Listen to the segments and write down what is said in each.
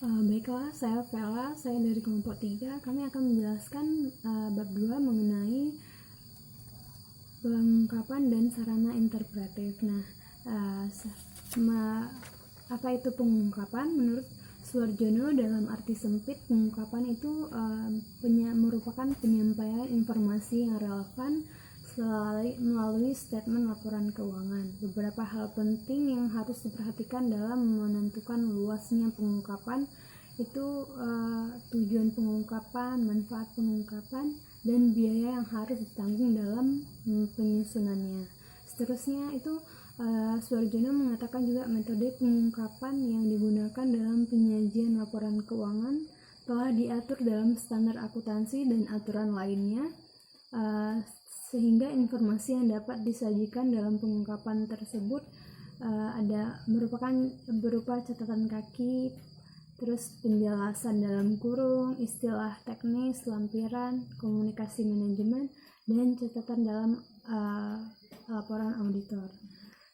Baiklah, saya Vela, saya dari kelompok 3. Kami akan menjelaskan bab 2 mengenai pengungkapan dan sarana interpretif. Nah, apa itu pengungkapan? Menurut Suarjono, dalam arti sempit, pengungkapan itu merupakan penyampaian informasi yang relevan melalui statement laporan keuangan. Beberapa hal penting yang harus diperhatikan dalam menentukan luasnya pengungkapan itu tujuan pengungkapan, manfaat pengungkapan, dan biaya yang harus ditanggung dalam penyusunannya. Seterusnya itu Suarjono mengatakan juga metode pengungkapan yang digunakan dalam penyajian laporan keuangan telah diatur dalam standar akuntansi dan aturan lainnya, sehingga informasi yang dapat disajikan dalam pengungkapan tersebut merupakan berupa catatan kaki, terus penjelasan dalam kurung, istilah teknis, lampiran, komunikasi manajemen, dan catatan dalam laporan auditor.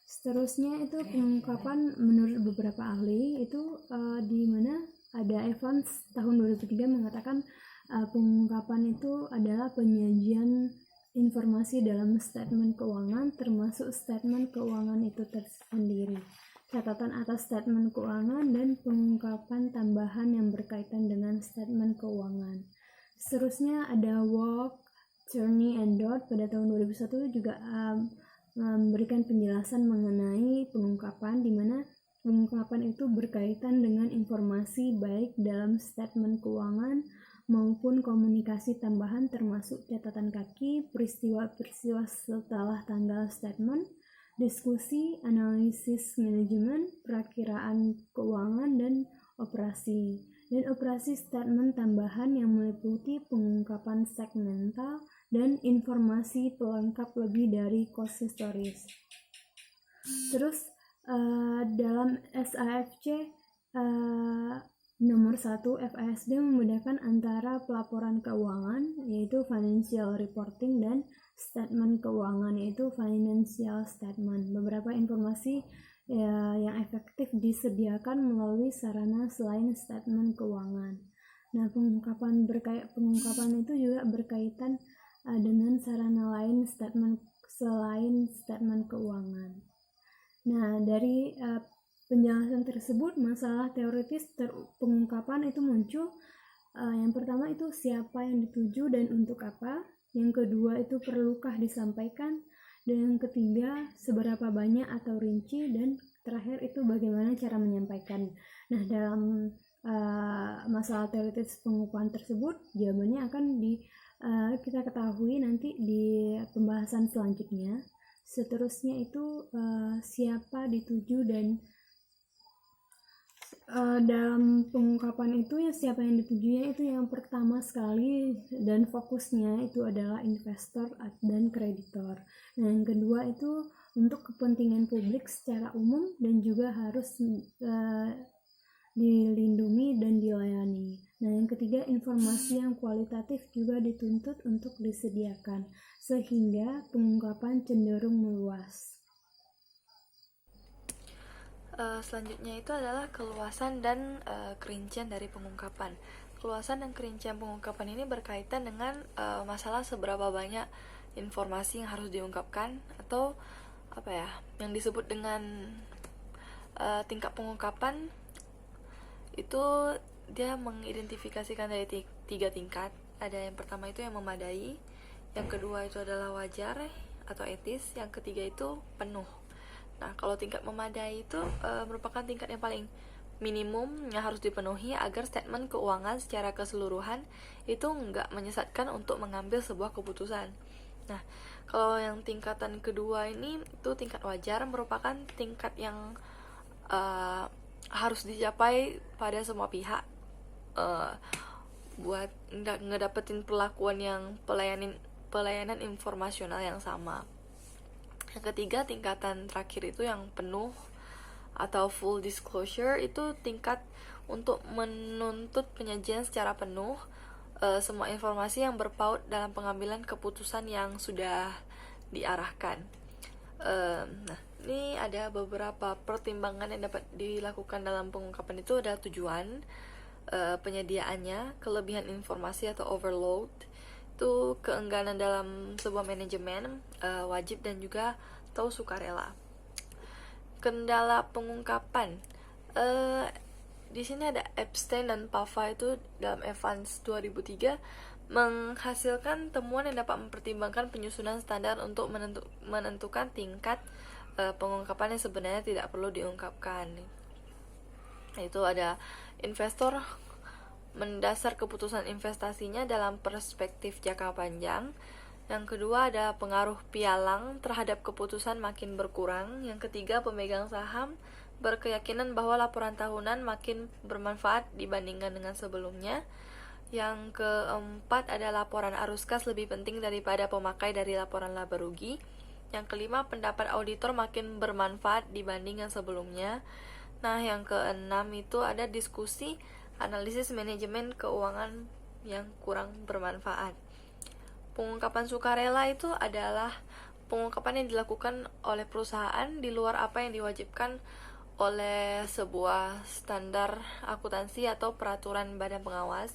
Seterusnya itu pengungkapan menurut beberapa ahli itu di mana ada Evans tahun 2003 mengatakan pengungkapan itu adalah penyajian informasi dalam statement keuangan, termasuk statement keuangan itu tersendiri, catatan atas statement keuangan, dan pengungkapan tambahan yang berkaitan dengan statement keuangan. Seterusnya ada Walk, Journey, and Dot pada tahun 2001 juga memberikan penjelasan mengenai pengungkapan, di mana pengungkapan itu berkaitan dengan informasi baik dalam statement keuangan maupun komunikasi tambahan, termasuk catatan kaki, peristiwa-peristiwa setelah tanggal statement, diskusi, analisis manajemen, perakiraan keuangan, dan operasi statement tambahan yang meliputi pengungkapan segmental dan informasi pelengkap lebih dari cost histories. Terus dalam SAFC nomor 1, FASB membedakan antara pelaporan keuangan yaitu financial reporting dan statement keuangan yaitu financial statement. Beberapa informasi yang efektif disediakan melalui sarana selain statement keuangan. Nah, pengungkapan itu juga berkaitan dengan sarana lain selain statement keuangan. Nah, dari penjelasan tersebut, masalah teoritis pengungkapan itu muncul. Yang pertama itu siapa yang dituju dan untuk apa. Yang kedua itu perlukah disampaikan. Dan yang ketiga seberapa banyak atau rinci. Dan terakhir itu bagaimana cara menyampaikan. Nah, dalam masalah teoritis pengungkapan tersebut, jawabannya akan kita ketahui nanti di pembahasan selanjutnya. Seterusnya itu siapa dituju, dan dalam pengungkapan itu ya siapa yang ditujunya itu yang pertama sekali dan fokusnya itu adalah investor dan kreditor. Nah, yang kedua itu untuk kepentingan publik secara umum dan juga harus dilindungi dan dilayani. Nah, yang ketiga, informasi yang kualitatif juga dituntut untuk disediakan, sehingga pengungkapan cenderung meluas. Selanjutnya itu adalah keluasan dan kerincian dari pengungkapan. Keluasan dan kerincian pengungkapan ini berkaitan dengan masalah seberapa banyak informasi yang harus diungkapkan, atau yang disebut dengan tingkat pengungkapan. Itu dia mengidentifikasikan dari 3 tingkat. Ada yang pertama itu yang memadai, yang kedua itu adalah wajar atau etis, yang ketiga itu penuh. Nah, kalau tingkat memadai itu merupakan tingkat yang paling minimum yang harus dipenuhi agar statement keuangan secara keseluruhan itu nggak menyesatkan untuk mengambil sebuah keputusan. Nah, kalau yang tingkatan kedua ini itu tingkat wajar, merupakan tingkat yang harus dicapai pada semua pihak buat ngedapetin perlakuan yang pelayanan informasional yang sama. Yang ketiga, tingkatan terakhir itu yang penuh atau full disclosure, itu tingkat untuk menuntut penyajian secara penuh semua informasi yang berpaut dalam pengambilan keputusan yang sudah diarahkan. Nah, ini ada beberapa pertimbangan yang dapat dilakukan dalam pengungkapan. Itu ada tujuan, penyediaannya, kelebihan informasi atau overload, itu keengganan dalam sebuah manajemen, wajib dan juga atau sukarela. Kendala pengungkapan, di sini ada Epstein dan Pava itu dalam Evans 2003 menghasilkan temuan yang dapat mempertimbangkan penyusunan standar untuk menentukan tingkat pengungkapan yang sebenarnya tidak perlu diungkapkan. Itu ada investor mendasar keputusan investasinya dalam perspektif jangka panjang. Yang kedua ada pengaruh pialang terhadap keputusan makin berkurang. Yang ketiga, pemegang saham berkeyakinan bahwa laporan tahunan makin bermanfaat dibandingkan dengan sebelumnya. Yang keempat ada laporan arus kas lebih penting daripada pemakai dari laporan laba rugi. Yang kelima, pendapat auditor makin bermanfaat dibandingkan sebelumnya. Nah, yang keenam itu ada diskusi analisis manajemen keuangan yang kurang bermanfaat. Pengungkapan sukarela itu adalah pengungkapan yang dilakukan oleh perusahaan di luar apa yang diwajibkan oleh sebuah standar akuntansi atau peraturan badan pengawas.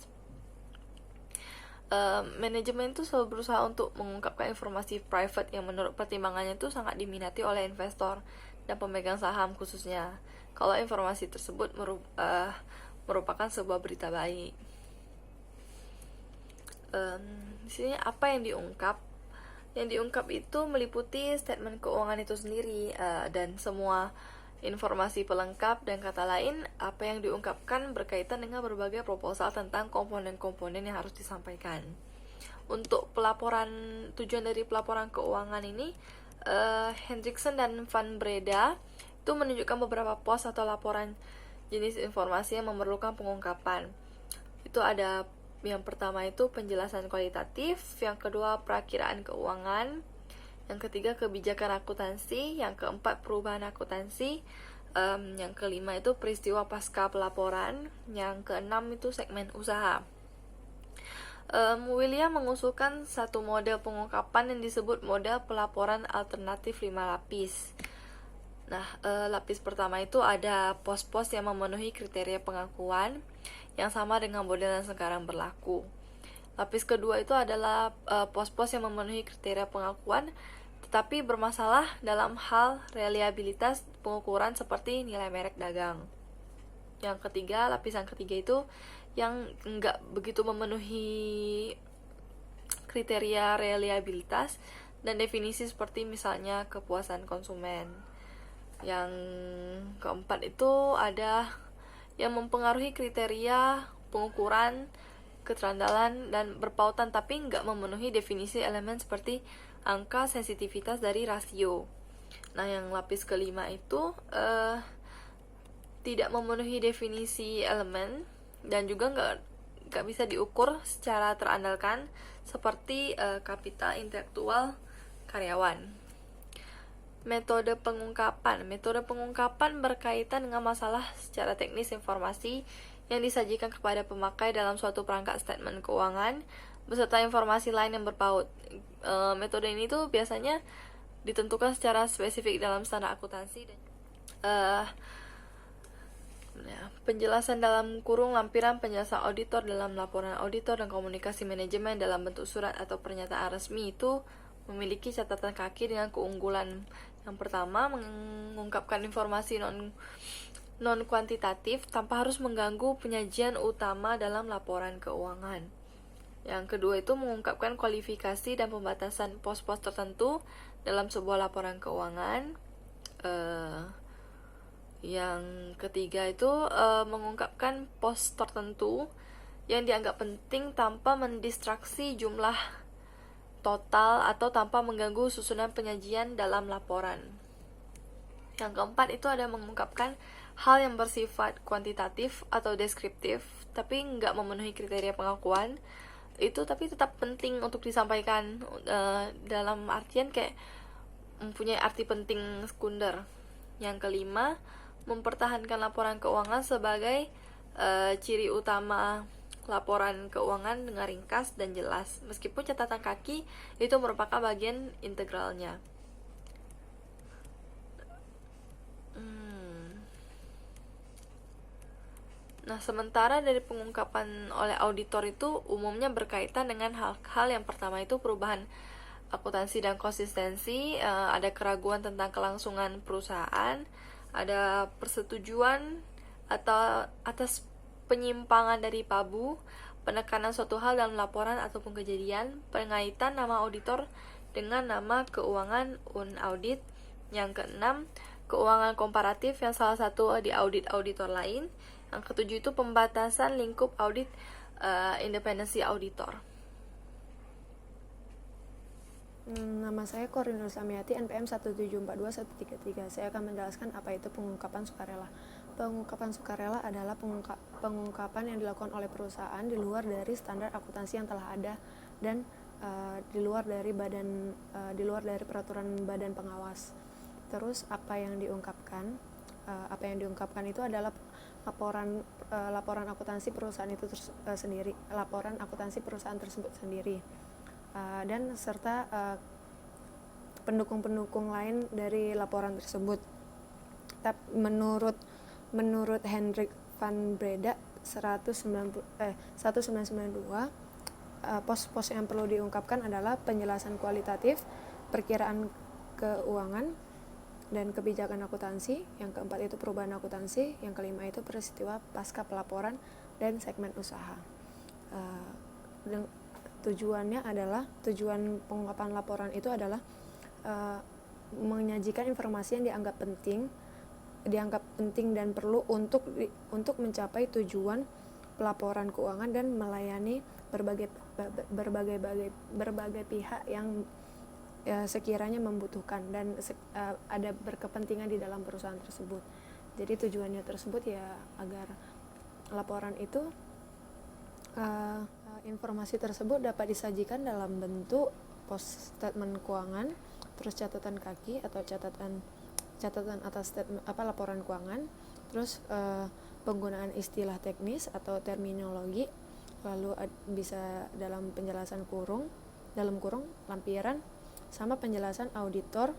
Manajemen itu selalu berusaha untuk mengungkapkan informasi private yang menurut pertimbangannya itu sangat diminati oleh investor dan pemegang saham khususnya, kalau informasi tersebut merupakan sebuah berita baik. Di sini apa yang diungkap? Yang diungkap itu meliputi statement keuangan itu sendiri, dan semua informasi pelengkap, dan kata lain, apa yang diungkapkan berkaitan dengan berbagai proposal tentang komponen-komponen yang harus disampaikan. Untuk pelaporan, tujuan dari pelaporan keuangan ini, Hendrickson dan Van Breda itu menunjukkan beberapa pos atau laporan jenis informasi yang memerlukan pengungkapan. Itu ada yang pertama itu penjelasan kualitatif, yang kedua perakiraan keuangan, yang ketiga kebijakan akuntansi, yang keempat perubahan akuntansi, yang kelima itu peristiwa pasca pelaporan, yang keenam itu segmen usaha. William mengusulkan satu model pengungkapan yang disebut model pelaporan alternatif 5 lapis. Nah, lapis pertama itu ada pos-pos yang memenuhi kriteria pengakuan yang sama dengan model yang sekarang berlaku. Lapis kedua itu adalah pos-pos yang memenuhi kriteria pengakuan tetapi bermasalah dalam hal reliabilitas pengukuran seperti nilai merek dagang. Yang ketiga, lapisan ketiga itu yang enggak begitu memenuhi kriteria reliabilitas dan definisi seperti misalnya kepuasan konsumen. Yang keempat itu ada yang mempengaruhi kriteria pengukuran, keterandalan, dan berpautan tapi enggak memenuhi definisi elemen seperti angka sensitivitas dari rasio. Nah, yang lapis kelima itu tidak memenuhi definisi elemen dan juga nggak bisa diukur secara terandalkan seperti kapital intelektual karyawan. Metode pengungkapan berkaitan dengan masalah secara teknis informasi yang disajikan kepada pemakai dalam suatu perangkat statement keuangan beserta informasi lain yang berpaut. Metode ini tuh biasanya ditentukan secara spesifik dalam standar akuntansi dan penjelasan dalam kurung lampiran penjelasan auditor dalam laporan auditor dan komunikasi manajemen dalam bentuk surat atau pernyataan resmi itu memiliki catatan kaki dengan keunggulan. Yang pertama, mengungkapkan informasi non kuantitatif tanpa harus mengganggu penyajian utama dalam laporan keuangan. Yang kedua itu mengungkapkan kualifikasi dan pembatasan pos-pos tertentu dalam sebuah laporan keuangan. Yang ketiga itu mengungkapkan pos tertentu yang dianggap penting tanpa mendistraksi jumlah total atau tanpa mengganggu susunan penyajian dalam laporan. Yang keempat itu ada mengungkapkan hal yang bersifat kuantitatif atau deskriptif tapi nggak memenuhi kriteria pengakuan itu tapi tetap penting untuk disampaikan, dalam artian kayak mempunyai arti penting sekunder. Yang kelima, mempertahankan laporan keuangan sebagai ciri utama laporan keuangan dengan ringkas dan jelas, meskipun catatan kaki itu merupakan bagian integralnya. Nah, sementara dari pengungkapan oleh auditor itu umumnya berkaitan dengan hal-hal yang pertama itu perubahan akuntansi dan konsistensi, ada keraguan tentang kelangsungan perusahaan, ada persetujuan atau atas penyimpangan dari pabu, penekanan suatu hal dalam laporan ataupun kejadian, pengaitan nama auditor dengan nama keuangan unaudit. Yang keenam, keuangan komparatif yang salah satu di audit auditor lain. Yang ketujuh itu pembatasan lingkup audit independensi auditor. Nama saya Korinur Samiati, NPM 1742133. Saya akan menjelaskan apa itu pengungkapan sukarela. Pengungkapan sukarela adalah pengungkapan yang dilakukan oleh perusahaan di luar dari standar akuntansi yang telah ada dan di luar dari peraturan badan pengawas. Terus apa yang diungkapkan? Apa yang diungkapkan itu adalah laporan akuntansi perusahaan itu sendiri, laporan akuntansi perusahaan tersebut sendiri. Dan serta pendukung-pendukung lain dari laporan tersebut. Menurut Hendrik van Breda 1992, pos-pos yang perlu diungkapkan adalah penjelasan kualitatif, perkiraan keuangan dan kebijakan akuntansi. Yang keempat itu perubahan akuntansi. Yang kelima itu peristiwa pasca pelaporan dan segmen usaha. Tujuan pengungkapan laporan itu adalah menyajikan informasi yang dianggap penting dan perlu untuk mencapai tujuan pelaporan keuangan dan melayani berbagai pihak yang sekiranya membutuhkan dan ada berkepentingan di dalam perusahaan tersebut. Jadi tujuannya tersebut ya agar laporan itu informasi tersebut dapat disajikan dalam bentuk post statement keuangan, terus catatan kaki atau catatan atas laporan keuangan, terus penggunaan istilah teknis atau terminologi, lalu bisa dalam penjelasan dalam kurung lampiran, sama penjelasan auditor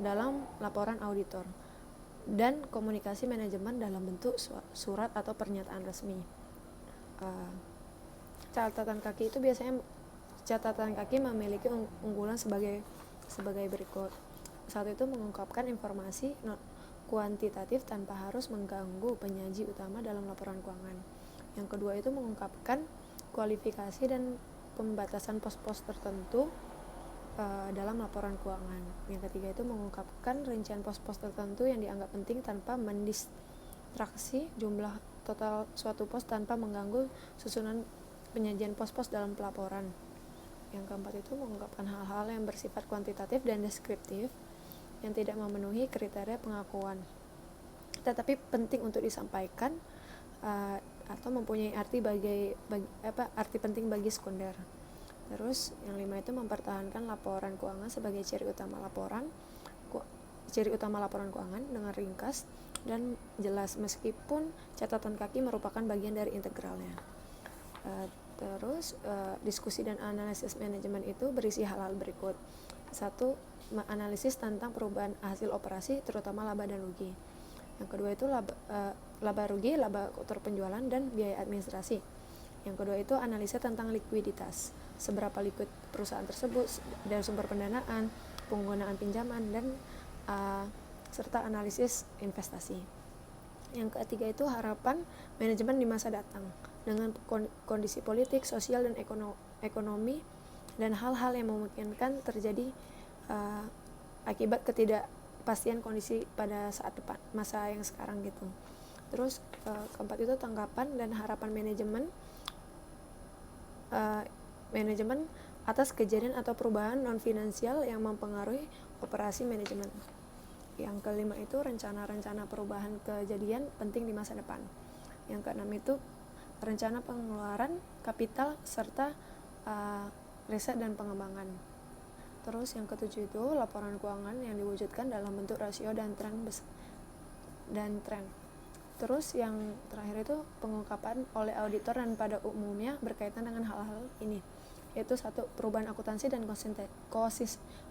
dalam laporan auditor, dan komunikasi manajemen dalam bentuk surat atau pernyataan resmi. Catatan kaki memiliki unggulan sebagai berikut. Satu itu mengungkapkan informasi kuantitatif tanpa harus mengganggu penyaji utama dalam laporan keuangan. Yang kedua itu mengungkapkan kualifikasi dan pembatasan pos-pos tertentu dalam laporan keuangan. Yang ketiga itu mengungkapkan rincian pos-pos tertentu yang dianggap penting tanpa mendistraksi jumlah total suatu pos tanpa mengganggu susunan penyajian pos-pos dalam pelaporan. Yang keempat itu mengungkapkan hal-hal yang bersifat kuantitatif dan deskriptif yang tidak memenuhi kriteria pengakuan, tetapi penting untuk disampaikan atau mempunyai arti penting bagi sekunder. Terus yang 5 itu mempertahankan laporan keuangan sebagai ciri utama laporan keuangan dengan ringkas dan jelas meskipun catatan kaki merupakan bagian dari integralnya. Terus diskusi dan analisis manajemen itu berisi hal-hal berikut. 1. Analisis tentang perubahan hasil operasi terutama laba dan rugi. Yang kedua itu laba rugi, laba kotor penjualan dan biaya administrasi. Yang kedua itu analisa tentang likuiditas, seberapa likuid perusahaan tersebut dari sumber pendanaan, penggunaan pinjaman dan serta analisis investasi. Yang ketiga itu harapan manajemen di masa datang dengan kondisi politik, sosial dan ekonomi dan hal-hal yang memungkinkan terjadi akibat ketidakpastian kondisi pada saat depan, masa yang sekarang gitu. Terus keempat itu tanggapan dan harapan manajemen atas kejadian atau perubahan non finansial yang mempengaruhi operasi manajemen. Yang kelima itu rencana-rencana perubahan kejadian penting di masa depan. Yang keenam itu rencana pengeluaran kapital serta riset dan pengembangan. Terus yang ketujuh itu laporan keuangan yang diwujudkan dalam bentuk rasio dan tren. Terus yang terakhir itu pengungkapan oleh auditor dan pada umumnya berkaitan dengan hal-hal ini, yaitu 1. Perubahan akuntansi dan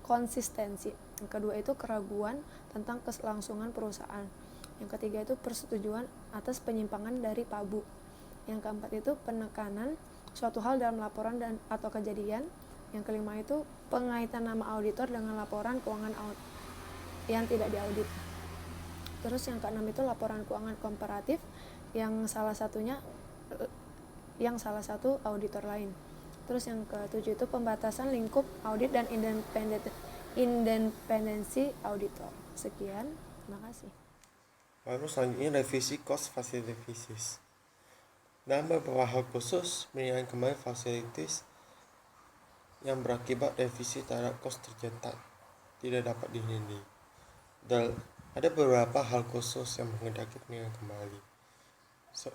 konsistensi. Yang kedua itu keraguan tentang kelangsungan perusahaan. Yang ketiga itu persetujuan atas penyimpangan dari pabu. Yang keempat itu penekanan suatu hal dalam laporan dan atau kejadian. Yang kelima itu pengaitan nama auditor dengan laporan keuangan yang tidak diaudit. Terus yang keenam itu laporan keuangan komparatif yang salah satu auditor lain. Terus yang ketujuh itu pembatasan lingkup audit dan independensi auditor. Sekian, terima kasih. Lalu selanjutnya revisi cost facilities. Dalam beberapa hal khusus, penilaian kembali facilities yang berakibat revisi terhadap cost tercetak tidak dapat dihindari. Dan ada beberapa hal khusus yang menghendaki penilaian kembali.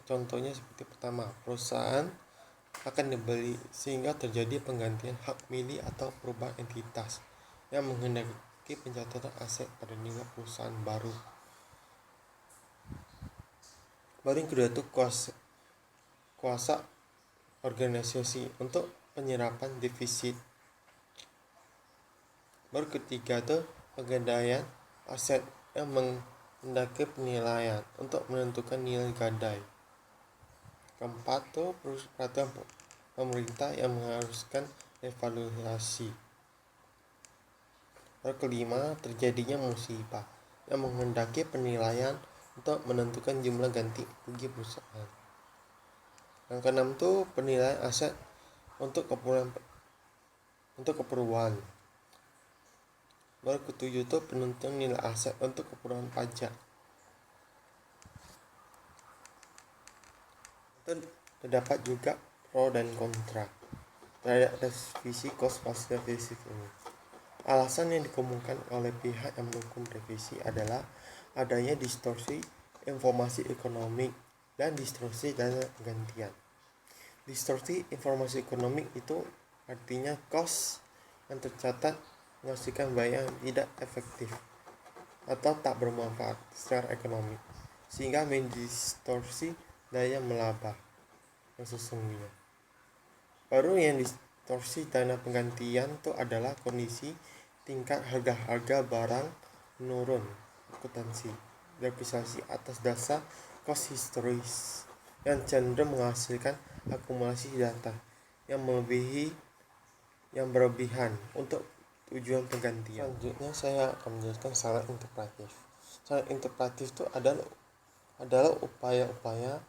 Contohnya seperti pertama, perusahaan akan dibeli sehingga terjadi penggantian hak milik atau perubahan entitas yang menghendaki pencatatan aset pada nilai perusahaan baru. Baru yang kedua itu kuasa organisasi untuk penyerapan defisit. Baru ketiga itu penggadaian aset yang menghendaki penilaian untuk menentukan nilai gadai. Keempat itu peraturan pemerintah yang mengharuskan evaluasi. Lalu kelima, terjadinya musibah yang menghendaki penilaian untuk menentukan jumlah ganti rugi perusahaan. Yang keenam itu penilaian aset untuk keperluan. Lalu ketujuh itu penentuan nilai aset untuk keperluan pajak. Terdapat juga pro dan kontra terhadap revisi cost facilities ini. Alasan yang dikemukakan oleh pihak yang mendukung revisi adalah adanya distorsi informasi ekonomi dan distorsi dana penggantian. Distorsi informasi ekonomi itu artinya cost yang tercatat menghasilkan biaya yang tidak efektif atau tak bermanfaat secara ekonomi, sehingga mendistorsi daya melaba yang sesungguhnya. Baru yang distorsi dana penggantian itu adalah kondisi tingkat harga barang menurun akuntansi depresiasi atas dasar cost historis yang cenderung menghasilkan akumulasi data yang berlebihan untuk tujuan penggantian. Selanjutnya saya akan menjelaskan secara interpretif. Secara interpretif itu adalah upaya-upaya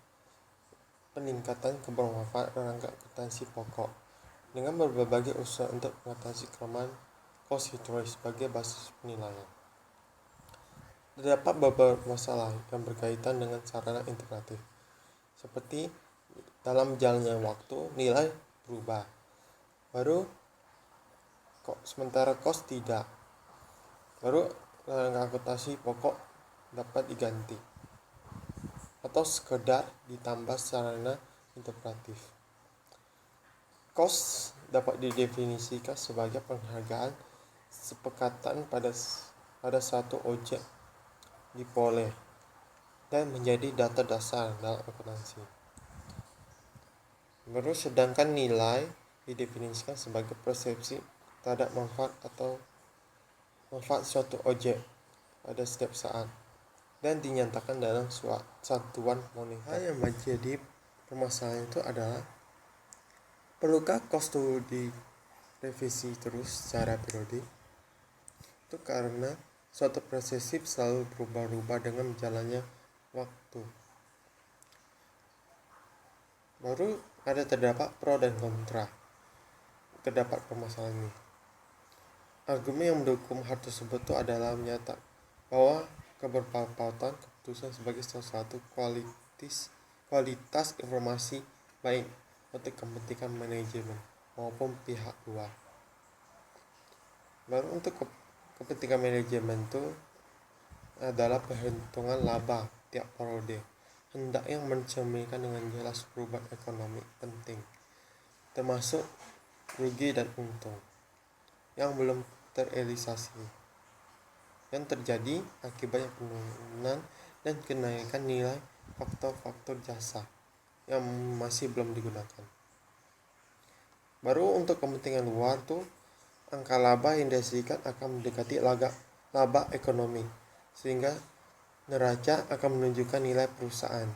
peningkatan kebermanfaatan rangka akuntansi pokok dengan berbagai usaha untuk mengatasi kelemahan cost historis sebagai basis penilaian. Terdapat beberapa masalah yang berkaitan dengan sarana integratif, seperti dalam jalannya waktu nilai berubah, sementara cost tidak. Baru rangka akuntansi pokok dapat diganti atau sekedar ditambah sarana interpretif. Cost dapat didefinisikan sebagai penghargaan sepekatan pada satu objek diperoleh dan menjadi data dasar dalam akuntansi. Sedangkan nilai didefinisikan sebagai persepsi terhadap manfaat suatu objek pada setiap saat dan dinyatakan dalam satuan moneter. Hal yang menjadi permasalahan itu adalah perlukah cost itu direvisi terus secara periodik? Itu karena suatu persepsi selalu berubah-ubah dengan jalannya waktu. Baru terdapat pro dan kontra terdapat permasalahan ini. Argumen yang mendukung hal tersebut itu adalah menyatakan bahwa keberpapasan keputusan sebagai salah satu kualitas informasi baik untuk kepentingan manajemen maupun pihak luar. Baru untuk kepentingan manajemen itu adalah perhitungan laba tiap periode hendaknya mencerminkan dengan jelas perubahan ekonomi penting, termasuk rugi dan untung yang belum terrealisasi yang terjadi akibatnya penurunan dan kenaikan nilai faktor-faktor jasa yang masih belum digunakan. Baru untuk kepentingan luar tuh angka laba yang dihasilkan akan mendekati laba ekonomi sehingga neraca akan menunjukkan nilai perusahaan